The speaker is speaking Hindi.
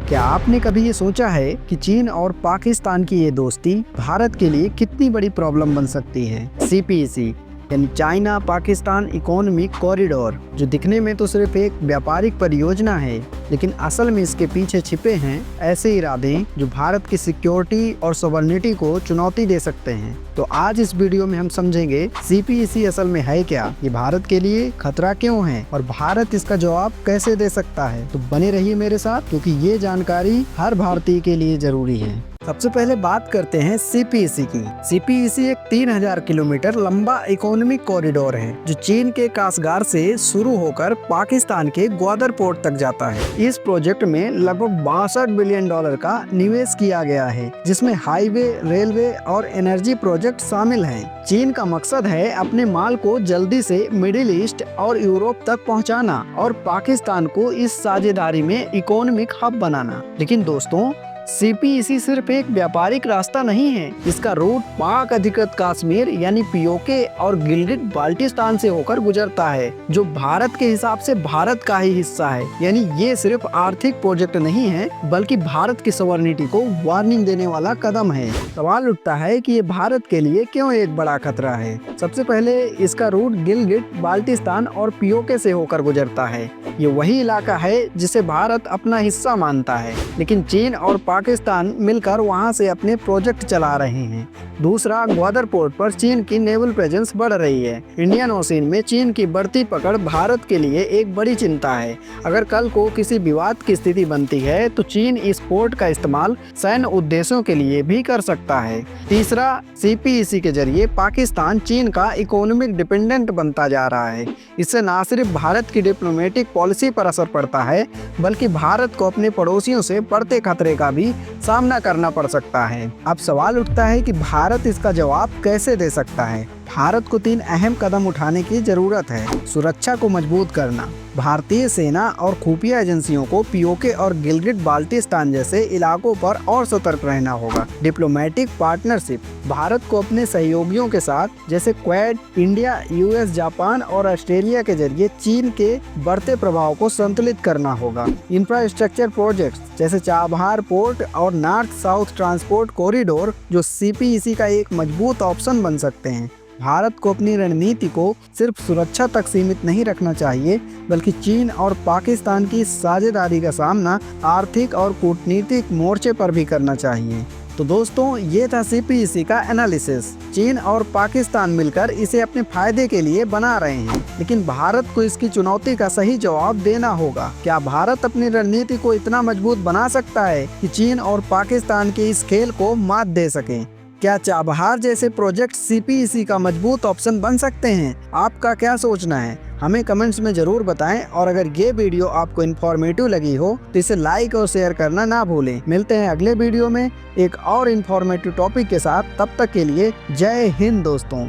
क्या आपने कभी ये सोचा है कि चीन और पाकिस्तान की ये दोस्ती भारत के लिए कितनी बड़ी प्रॉब्लम बन सकती है? सीपीईसी यानी चाइना पाकिस्तान इकोनॉमिक कॉरिडोर, जो दिखने में तो सिर्फ एक व्यापारिक परियोजना है, लेकिन असल में इसके पीछे छिपे हैं ऐसे इरादे जो भारत की सिक्योरिटी और सॉवरेनिटी को चुनौती दे सकते हैं। तो आज इस वीडियो में हम समझेंगे सीपीईसी असल में है क्या, ये भारत के लिए खतरा क्यों है और भारत इसका जवाब कैसे दे सकता है। तो बने रहिए मेरे साथ, क्योंकि ये जानकारी हर भारतीय के लिए जरूरी है। सबसे पहले बात करते हैं सीपीईसी की। सीपीईसी एक 3000 किलोमीटर लंबा इकोनॉमिक कॉरिडोर है जो चीन के कासगार से शुरू होकर पाकिस्तान के ग्वादर पोर्ट तक जाता है। इस प्रोजेक्ट में लगभग $62 बिलियन का निवेश किया गया है, जिसमें हाईवे, रेलवे और एनर्जी प्रोजेक्ट शामिल हैं। चीन का मकसद है अपने माल को जल्दी से मिडिल ईस्ट और यूरोप तक पहुंचाना और पाकिस्तान को इस साझेदारी में इकोनॉमिक हब बनाना। लेकिन दोस्तों, सीपीईसी सिर्फ एक व्यापारिक रास्ता नहीं है। इसका रूट पाक अधिकृत कश्मीर यानी पीओके और गिलगिट बाल्टिस्तान से होकर गुजरता है, जो भारत के हिसाब से भारत का ही हिस्सा है। यानी ये सिर्फ आर्थिक प्रोजेक्ट नहीं है, बल्कि भारत की सॉवरेनिटी को वार्निंग देने वाला कदम है। सवाल उठता है कि ये भारत के लिए क्यों एक बड़ा खतरा है। सबसे पहले इसका रूट गिलगिट बाल्टिस्तान और पीओके से होकर गुजरता है। ये वही इलाका है जिसे भारत अपना हिस्सा मानता है, लेकिन चीन और पाकिस्तान मिलकर वहां से अपने प्रोजेक्ट चला रहे हैं। दूसरा, ग्वादर पोर्ट पर चीन की नेवल प्रेजेंस बढ़ रही है। इंडियन ओशन में चीन की बढ़ती पकड़ भारत के लिए एक बड़ी चिंता है। अगर कल को किसी विवाद की स्थिति बनती है तो चीन इस पोर्ट का इस्तेमाल सैन्य उद्देश्यों के लिए भी कर सकता है। तीसरा, सीपीईसी के जरिए पाकिस्तान चीन का इकोनॉमिक डिपेंडेंट बनता जा रहा है। इससे न सिर्फ भारत की डिप्लोमेटिक पॉलिसी पर असर पड़ता है, बल्कि भारत को अपने पड़ोसियों से बढ़ते खतरे का भी सामना करना पड़ सकता है। अब सवाल उठता है कि भारत इसका जवाब कैसे दे सकता है। भारत को 3 अहम कदम उठाने की जरूरत है। सुरक्षा को मजबूत करना, भारतीय सेना और खुफिया एजेंसियों को पीओके और गिलगिट बाल्टिस्तान जैसे इलाकों पर और सतर्क रहना होगा। डिप्लोमेटिक पार्टनरशिप, भारत को अपने सहयोगियों के साथ जैसे क्वेड, इंडिया, यूएस, जापान और ऑस्ट्रेलिया के जरिए चीन के बढ़ते प्रभाव को संतुलित करना होगा। इंफ्रास्ट्रक्चर प्रोजेक्ट्स जैसे चाबहार पोर्ट और नॉर्थ साउथ ट्रांसपोर्ट कॉरिडोर, जो सीपीईसी का एक मजबूत ऑप्शन बन सकते हैं। भारत को अपनी रणनीति को सिर्फ सुरक्षा तक सीमित नहीं रखना चाहिए, बल्कि चीन और पाकिस्तान की साझेदारी का सामना आर्थिक और कूटनीतिक मोर्चे पर भी करना चाहिए। तो दोस्तों, ये था सीपीईसी का एनालिसिस। चीन और पाकिस्तान मिलकर इसे अपने फायदे के लिए बना रहे हैं, लेकिन भारत को इसकी चुनौती का सही जवाब देना होगा। क्या भारत अपनी रणनीति को इतना मजबूत बना सकता है कि चीन और पाकिस्तान के इस खेल को मात दे सके? क्या चाबहार जैसे प्रोजेक्ट सीपीईसी का मजबूत ऑप्शन बन सकते हैं? आपका क्या सोचना है? हमें कमेंट्स में जरूर बताएं, और अगर ये वीडियो आपको इन्फॉर्मेटिव लगी हो तो इसे लाइक और शेयर करना ना भूलें। मिलते हैं अगले वीडियो में एक और इन्फॉर्मेटिव टॉपिक के साथ। तब तक के लिए जय हिंद दोस्तों।